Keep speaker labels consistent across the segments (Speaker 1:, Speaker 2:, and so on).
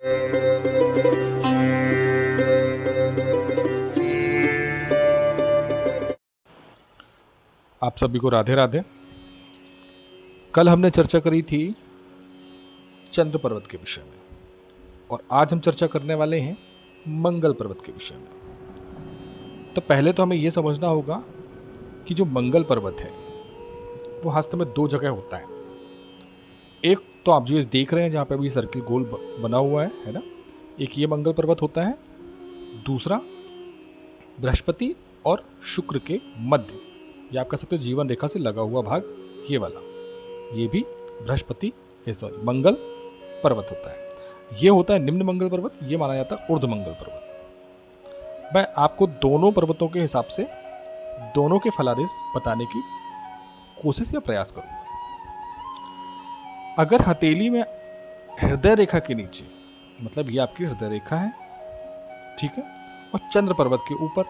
Speaker 1: आप सभी को राधे राधे। कल हमने चर्चा करी थी चंद्र पर्वत के विषय में और आज हम चर्चा करने वाले हैं मंगल पर्वत के विषय में। तो पहले तो हमें यह समझना होगा कि जो मंगल पर्वत है वो हस्त में दो जगह होता है। एक तो आप जो देख रहे हैं जहाँ पे अभी सर्किल गोल बना हुआ है ना, एक ये मंगल पर्वत होता है। दूसरा बृहस्पति और शुक्र के मध्य, या आप कह सकते हो जीवन रेखा से लगा हुआ भाग ये वाला, ये भी बृहस्पति मंगल पर्वत होता है। ये होता है निम्न मंगल पर्वत, ये माना जाता है ऊर्ध्व मंगल पर्वत। मैं आपको दोनों पर्वतों के हिसाब से दोनों के फलादेश बताने की कोशिश या प्रयास करूंगा। अगर हथेली में हृदय रेखा के नीचे, मतलब ये आपकी हृदय रेखा है, ठीक है, और चंद्र पर्वत के ऊपर,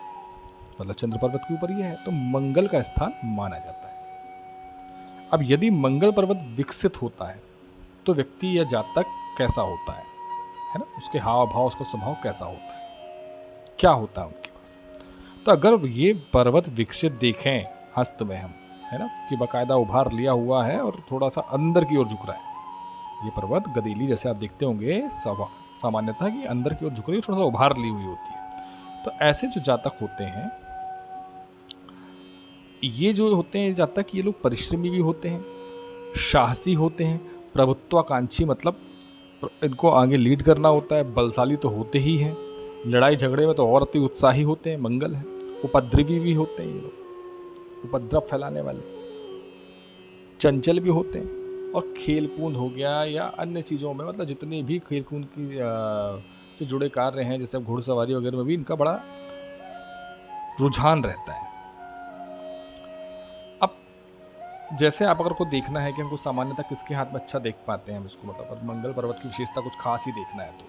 Speaker 1: मतलब चंद्र पर्वत के ऊपर ये है, तो मंगल का स्थान माना जाता है। अब यदि मंगल पर्वत विकसित होता है तो व्यक्ति या जातक कैसा होता है ना, उसके हाव भाव, उसका स्वभाव कैसा होता है, क्या होता है उनके पास। तो अगर ये पर्वत विकसित देखें हस्त में हम, है ना, कि बाकायदा उभार लिया हुआ है और थोड़ा सा अंदर की ओर झुक रहा है, ये पर्वत गदेली जैसे आप देखते होंगे सामान्यतः कि अंदर की ओर झुक रही है, थोड़ा सा उभार ली हुई होती है। तो ऐसे जो जातक होते हैं, ये जो होते हैं जातक, ये लोग परिश्रमी भी होते हैं, साहसी होते हैं, प्रभुत्वाकांक्षी, मतलब इनको आगे लीड करना होता है, बलशाली तो होते ही हैं, लड़ाई झगड़े में तो और अति उत्साही होते हैं, मंगल है। उपद्रवी भी होते हैं ये लोग, उपद्रव फैलाने वाले, चंचल भी होते हैं। और खेल कूद हो गया या अन्य चीज़ों में, मतलब जितने भी खेल कूद की से जुड़े कार्य हैं, जैसे घुड़सवारी वगैरह में भी इनका बड़ा रुझान रहता है। अब जैसे आप अगर को देखना है कि हमको सामान्यतः किसके हाथ में अच्छा देख पाते हैं हम इसको, मतलब मंगल पर्वत की विशेषता कुछ खास ही देखना है तो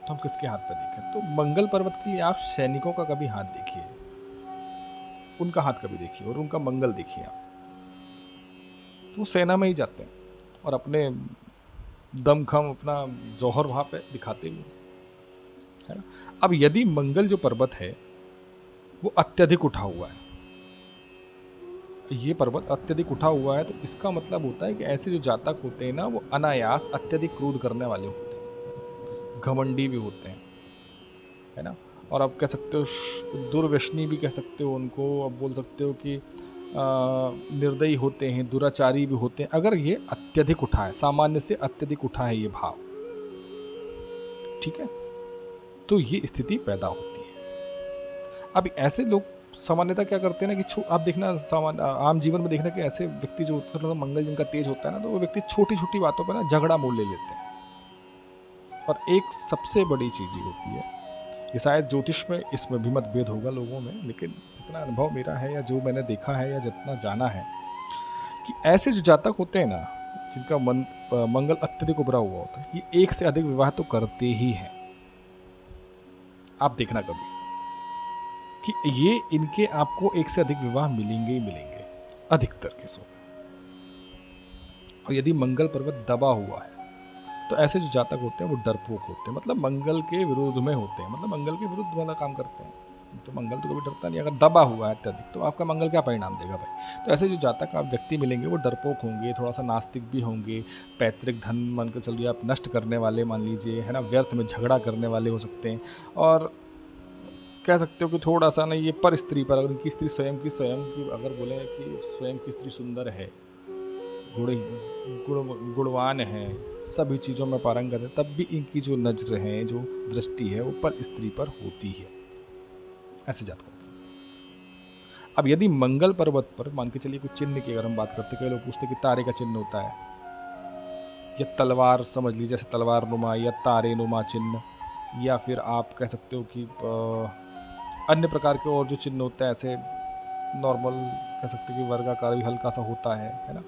Speaker 1: हम किसके हाथ पे देखें, तो मंगल पर्वत के लिए आप सैनिकों का कभी हाथ देखिए, उनका हाथ कभी देखिए और उनका मंगल देखिए आप, तो वो सेना में ही जाते हैं और अपने दमखम, अपना जौहर वहाँ पे दिखाते हुए, है ना। अब यदि मंगल जो पर्वत है वो अत्यधिक उठा हुआ है, ये पर्वत अत्यधिक उठा हुआ है, तो इसका मतलब होता है कि ऐसे जो जातक होते हैं ना, वो अनायास अत्यधिक क्रोध करने वाले होते हैं, घमंडी भी होते हैं, है ना। और आप कह सकते हो दुर्व्यसनी भी कह सकते हो उनको, अब बोल सकते हो कि निर्दयी होते हैं, दुराचारी भी होते हैं, अगर ये अत्यधिक उठा है, सामान्य से अत्यधिक उठा है ये भाव, ठीक है, तो ये स्थिति पैदा होती है। अब ऐसे लोग सामान्यतः क्या करते हैं ना कि आप देखना आम जीवन में देखना कि ऐसे व्यक्ति जो होते हैं, मंगल जिनका तेज होता है ना, तो वो व्यक्ति छोटी छोटी बातों पर ना झगड़ा मोल ले लेते हैं। और एक सबसे बड़ी चीज ये होती है, ये शायद ज्योतिष में इसमें भी मतभेद होगा लोगों में, लेकिन जितना अनुभव मेरा है या जो मैंने देखा है या जितना जाना है, कि ऐसे जो जातक होते हैं ना, जिनका मंगल अत्यधिक उभरा हुआ होता है, ये एक से अधिक विवाह तो करते ही हैं। आप देखना कभी कि ये इनके आपको एक से अधिक विवाह मिलेंगे ही मिलेंगे अधिकतर केसों में। और यदि मंगल पर्वत दबा हुआ है तो ऐसे जो जातक होते हैं वो डरपोक होते हैं, मतलब मंगल के विरोध में होते हैं, मतलब मंगल के विरुद्ध वाला काम करते हैं। तो मंगल तो कभी डरता नहीं, अगर दबा हुआ है अत्यधिक तो आपका मंगल क्या परिणाम देगा भाई। तो ऐसे जो जातक आप व्यक्ति मिलेंगे वो डरपोक होंगे, थोड़ा सा नास्तिक भी होंगे, पैतृक धन मान के चलिए आप नष्ट करने वाले मान लीजिए, है ना, व्यर्थ में झगड़ा करने वाले हो सकते हैं। और कह सकते हो कि थोड़ा सा ना ये पर स्त्री पर, अगर उनकी स्त्री स्वयं की अगर बोले कि स्वयं की स्त्री सुंदर है, गुणवान है, सभी चीज़ों में पारंगत है, तब भी इनकी जो नजर है, जो दृष्टि है, वो पर स्त्री पर होती है, ऐसे जातकों की। अब यदि मंगल पर्वत पर मान के चलिए कुछ चिन्ह की अगर हम बात करते, कई लोग पूछते कि तारे का चिन्ह होता है या तलवार समझ लीजिए, जैसे तलवार नुमा या तारे नुमा चिन्ह, या फिर आप कह सकते हो कि अन्य प्रकार के और जो चिन्ह होते हैं, ऐसे नॉर्मल कह सकते हो कि वर्गाकार भी हल्का सा होता है ना।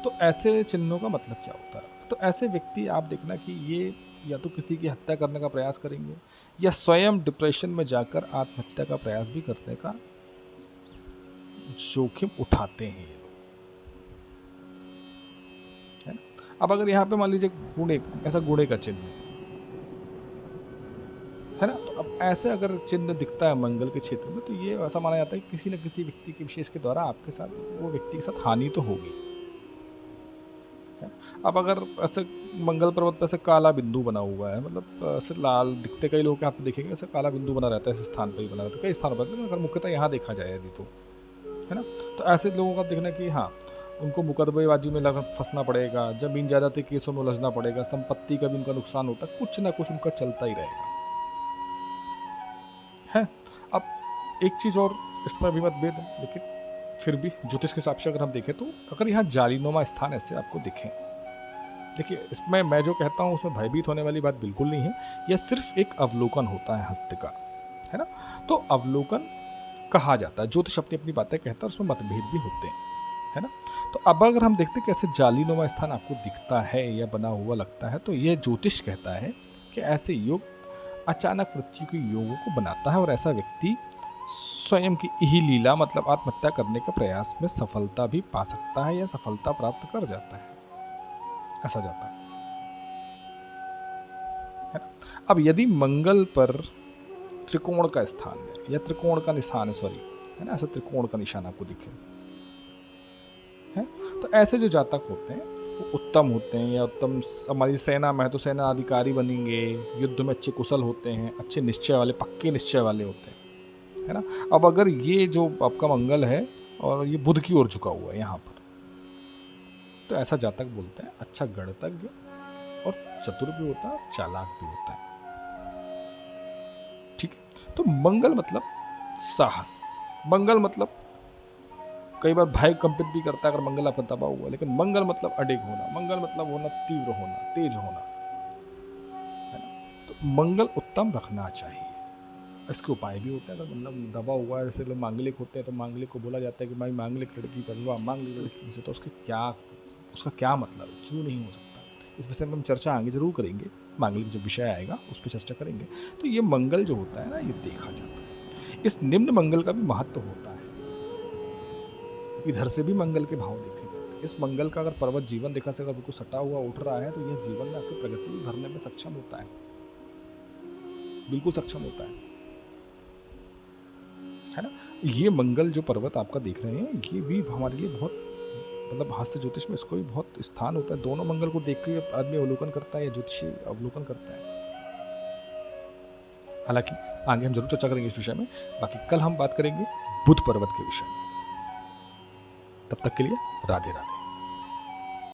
Speaker 1: तो ऐसे चिन्हों का मतलब क्या होता है, तो ऐसे व्यक्ति आप देखना कि ये या तो किसी की हत्या करने का प्रयास करेंगे या स्वयं डिप्रेशन में जाकर आत्महत्या का प्रयास भी करने का जोखिम उठाते हैं ये लोग, है ना। अब अगर यहाँ पे मान लीजिए गुणे, ऐसा गुणे का चिन्ह है, है ना? तो अब ऐसे अगर चिन्ह दिखता है मंगल के क्षेत्र में, तो ये ऐसा माना जाता है कि किसी न किसी व्यक्ति के विशेष के द्वारा आपके साथ, वो व्यक्ति के साथ हानि तो होगी। है। अब अगर ऐसे मंगल पर्वत पे ऐसे काला बिंदु बना हुआ है, मतलब ऐसे लाल दिखते, कई लोगों के हाथ में देखेंगे ऐसे काला बिंदु बना रहता है, इस स्थान पे ही बना रहता है, कई स्थानों पर, लेकिन अगर मुख्यतः यहाँ देखा जाए यदि तो, है ना? तो ऐसे लोगों का देखना कि हाँ, उनको मुकदमेबाजी में लग फंसना पड़ेगा, जमीन जायदाद के केसों में उलझना पड़ेगा, संपत्ति का भी उनका नुकसान होता है, कुछ ना कुछ उनका चलता ही रहेगा। है। अब एक चीज़ और, इसमें भी मतभेद है, लेकिन फिर भी ज्योतिष के हिसाब से अगर हम देखें तो, अगर यहाँ जालीनुमा स्थान ऐसे आपको दिखें, देखिए इसमें मैं जो कहता हूँ उसमें भयभीत होने वाली बात बिल्कुल नहीं है। यह सिर्फ एक अवलोकन होता है हस्त का, है ना? तो अवलोकन कहा जाता है, ज्योतिष अपनी अपनी बातें कहता है, उसमें मतभेद भी होते हैं, है ना? तो अब अगर हम देखते हैं कि ऐसे जालीनुमा स्थान आपको दिखता है या बना हुआ लगता है, तो यह ज्योतिष कहता है कि ऐसे योग अचानक मृत्यु के योगों को बनाता है, और ऐसा व्यक्ति स्वयं की ही लीला, मतलब आत्महत्या करने के प्रयास में सफलता भी पा सकता है या सफलता प्राप्त कर जाता है, ऐसा जाता है ना? अब यदि मंगल पर त्रिकोण का स्थान है, या त्रिकोण का निशान है, सॉरी, है ना, ऐसा त्रिकोण का निशान आपको दिखे, है, तो ऐसे जो जातक होते हैं वो उत्तम होते हैं, या उत्तम, हमारी सेना में है तो सेना अधिकारी बनेंगे, युद्ध में अच्छे कुशल होते हैं, अच्छे निश्चय वाले, पक्के निश्चय वाले होते हैं, है ना? अब अगर ये जो आपका मंगल है और ये बुध की ओर झुका हुआ है यहाँ पर, तो ऐसा जातक बोलते हैं अच्छा गणितज्ञ और चतुर भी होता है, चालाक भी होता है। ठीक है? तो मंगल मतलब साहस, मंगल मतलब कई बार भय कंपित भी करता है अगर मंगल आपका दबा हुआ, लेकिन मंगल मतलब अडिग होना, मंगल मतलब होना तीव्र होना, तेज होना, है ना? तो मंगल उत्तम रखना चाहिए। इसके उपाय भी होते हैं, अगर मतलब दबा हुआ है, जैसे लोग मांगलिक होते हैं तो मांगलिक को बोला जाता है कि भाई मांगलिक लड़की का विवाह मांगलिक लड़की से, तो उसका क्या मतलब है, क्यों नहीं हो सकता? इस विषय में हम चर्चा आगे जरूर करेंगे, मांगलिक जब विषय आएगा उस पर चर्चा करेंगे। तो ये मंगल जो होता है ना, ये देखा जाता है। इस निम्न मंगल का भी महत्व होता है, इधर से भी मंगल के भाव देखे जाते हैं। इस मंगल का अगर पर्वत जीवन रेखा से अगर बिल्कुल सटा हुआ उठ रहा है, तो यह जीवन में आपकी प्रगति भरने में सक्षम होता है, बिल्कुल सक्षम होता है ना? ये मंगल जो पर्वत आपका देख रहे हैं, ये भी हमारे लिए बहुत, मतलब हस्त ज्योतिष में इसको भी बहुत स्थान होता है। दोनों मंगल को देख के आदमी अवलोकन करता है या ज्योतिषी अवलोकन करता है। हालांकि आगे हम जरूर चर्चा करेंगे इस विषय में। बाकी कल हम बात करेंगे बुध पर्वत के विषय में। तब तक के लिए राधे राधे।